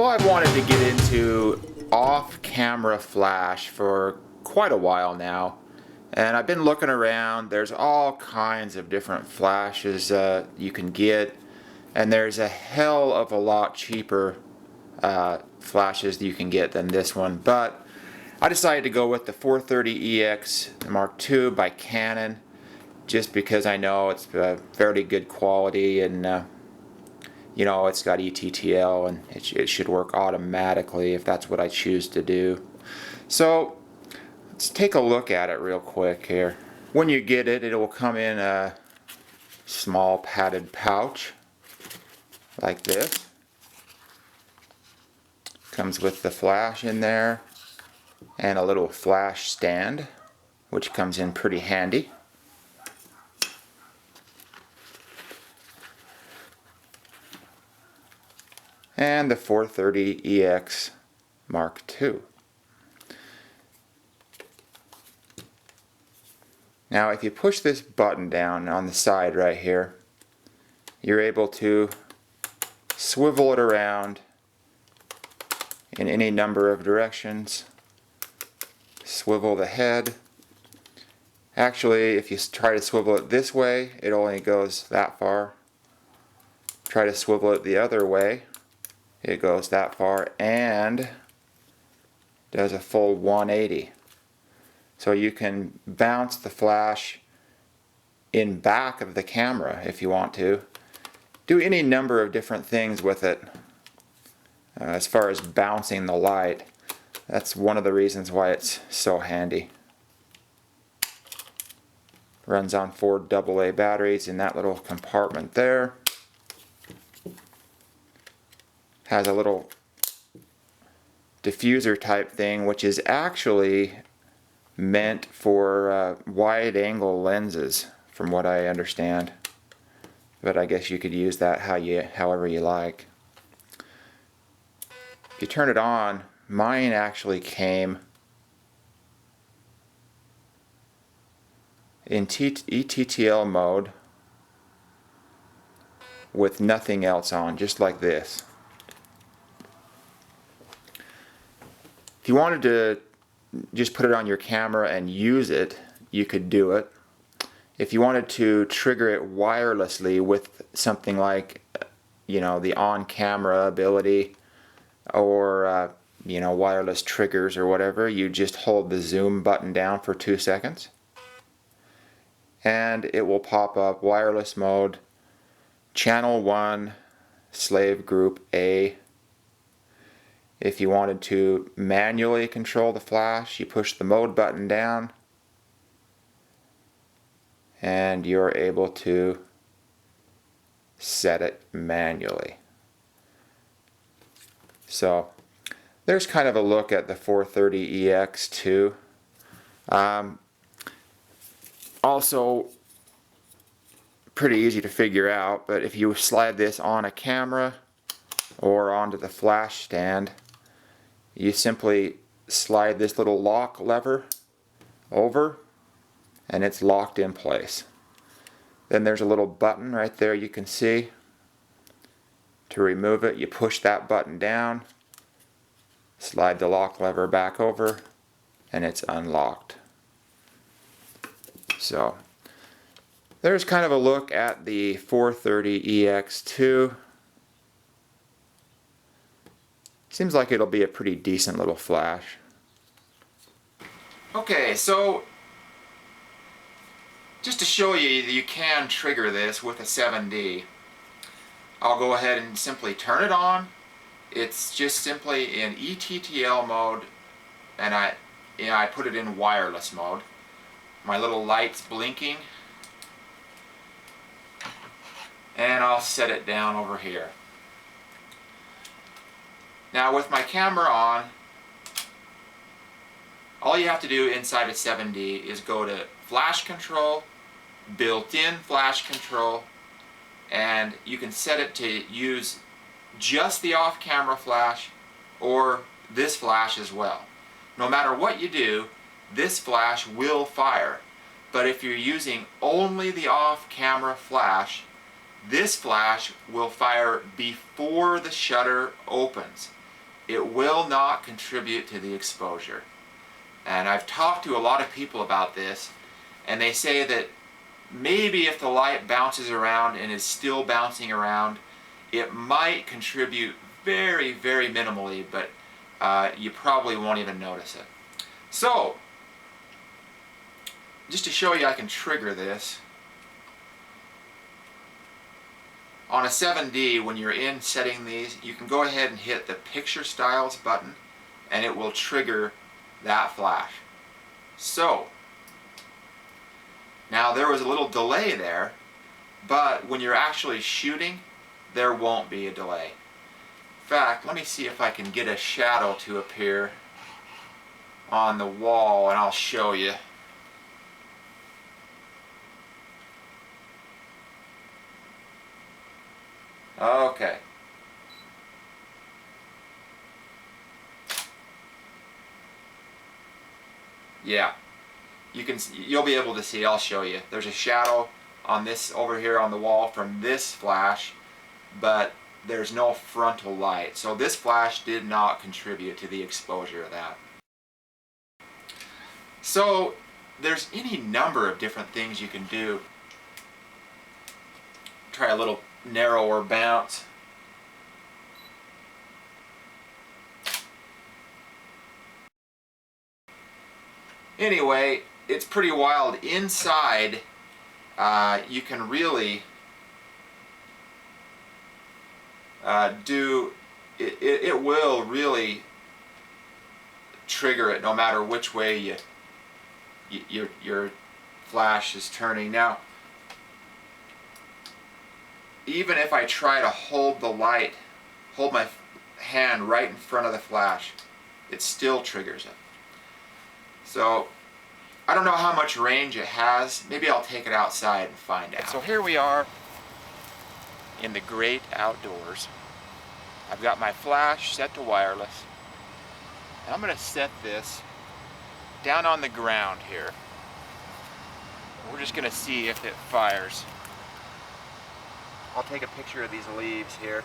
Well, I've wanted to get into off-camera flash for quite a while now, and I've been looking around. There's all kinds of different flashes you can get, and there's a hell of a lot cheaper flashes that you can get than this one, but I decided to go with the 430EX Mark II by Canon just because I know it's fairly good quality, and you know, it's got ETTL, and it should work automatically if that's what I choose to do. So let's take a look at it real quick here. When you get it, it will come in a small padded pouch like this. Comes with the flash in there and a little flash stand, which comes in pretty handy. And the 430EX Mark II. Now if you push this button down on the side right here, you're able to swivel it around in any number of directions. Swivel the head. Actually, if you try to swivel it this way, it only goes that far. Try to swivel it the other way, it goes that far and does a full 180. So you can bounce the flash in back of the camera if you want to. Do any number of different things with it as far as bouncing the light. That's one of the reasons why it's so handy. Runs on 4 AA batteries in that little compartment there. Has a little diffuser type thing, which is actually meant for wide angle lenses from what I understand, but I guess you could use that however you like. If you turn it on, mine actually came in ETTL mode with nothing else on, just like this. If you wanted to just put it on your camera and use it, you could do it. If you wanted to trigger it wirelessly with something like, you know, the on-camera ability or you know, wireless triggers or whatever, you just hold the zoom button down for 2 seconds and it will pop up wireless mode, channel 1, slave group A. If you wanted to manually control the flash, you push the mode button down and you're able to set it manually. So there's kind of a look at the 430EX too. Also pretty easy to figure out, but if you slide this on a camera or onto the flash stand, you simply slide this little lock lever over and it's locked in place. Then there's a little button right there you can see. To remove it, you push that button down, slide the lock lever back over, and it's unlocked. So there's kind of a look at the 430EX2. Seems like it'll be a pretty decent little flash. Okay, so just to show you that you can trigger this with a 7D, I'll go ahead and simply turn it on. It's just simply in ETTL mode, and I put it in wireless mode. My little light's blinking, and I'll set it down over here. Now with my camera on, all you have to do inside of 7D is go to flash control, built-in flash control, and you can set it to use just the off-camera flash or this flash as well. No matter what you do, this flash will fire. But if you're using only the off-camera flash, this flash will fire before the shutter opens. it will not contribute to the exposure. And I've talked to a lot of people about this, and they say that maybe if the light bounces around and is still bouncing around, it might contribute very, very minimally, but you probably won't even notice it. So, just to show you I can trigger this, on a 7D, when you're in setting these, you can go ahead and hit the Picture Styles button, and it will trigger that flash. So, now there was a little delay there, but when you're actually shooting, there won't be a delay. In fact, let me see if I can get a shadow to appear on the wall, and I'll show you. Okay. Yeah. You'll be able to see, I'll show you. There's a shadow on this over here on the wall from this flash, but there's no frontal light. So this flash did not contribute to the exposure of that. So there's any number of different things you can do. Try a little narrower bounce. Anyway, it's pretty wild. Inside, you can really it will really trigger it no matter which way your flash is turning. Now, even if I try to hold the light, hold my hand right in front of the flash, it still triggers it. So, I don't know how much range it has. Maybe I'll take it outside and find out. So here we are in the great outdoors. I've got my flash set to wireless. And I'm going to set this down on the ground here. We're just going to see if it fires. I'll take a picture of these leaves here.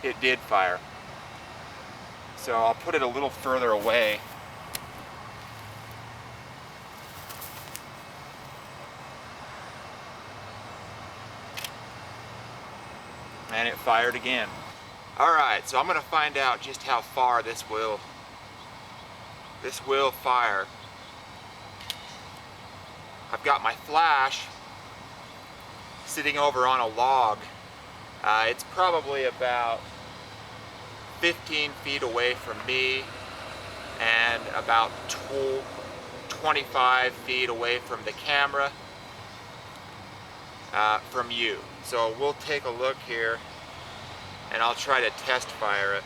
It did fire. So I'll put it a little further away. And it fired again. Alright, so I'm going to find out just how far this will fire. I've got my flash sitting over on a log. It's probably about 15 feet away from me and about 25 feet away from the camera from you. So we'll take a look here and I'll try to test fire it.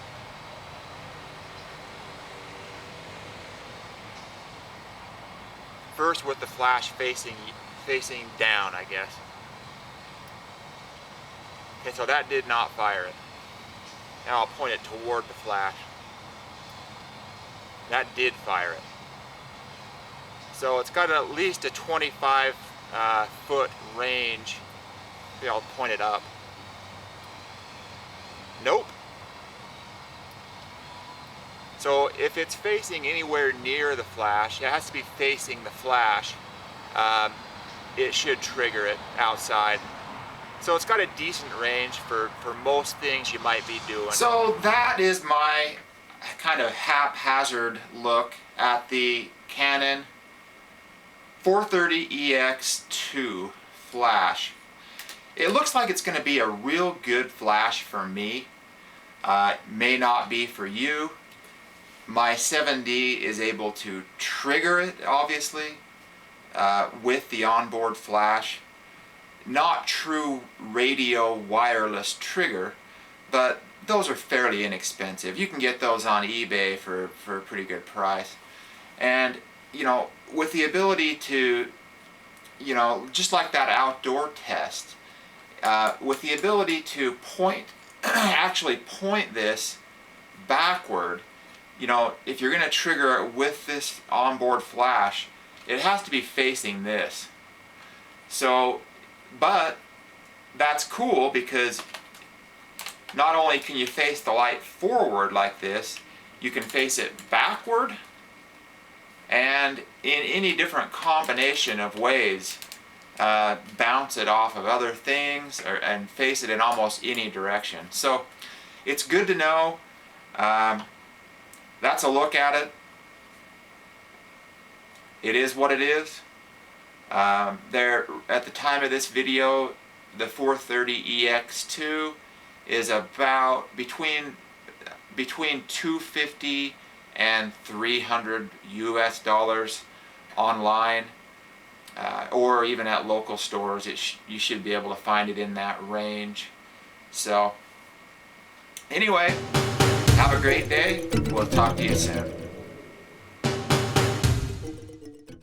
First with the flash facing down, I guess. Okay, so that did not fire it. Now I'll point it toward the flash. That did fire it. So it's got at least a 25 foot range. Maybe I'll point it up. Nope. So if it's facing anywhere near the flash, it has to be facing the flash. It should trigger it outside. So it's got a decent range for most things you might be doing. So that is my kind of haphazard look at the Canon 430EX2 flash. It looks like it's going to be a real good flash for me. May not be for you. My 7D is able to trigger it, obviously, with the onboard flash. Not true radio wireless trigger, but those are fairly inexpensive. You can get those on eBay for a pretty good price. And, you know, with the ability to, you know, just like that outdoor test, with the ability to actually point this backward, you know, if you're going to trigger it with this onboard flash, it has to be facing this. So, but that's cool because not only can you face the light forward like this, you can face it backward and in any different combination of ways. Bounce it off of other things and face it in almost any direction. So it's good to know. That's a look at it. It is what it is. There, at the time of this video, the 430EX2 is about between $250 and $300 US online, or even at local stores. You should be able to find it in that range. So anyway, have a great day. We'll talk to you soon.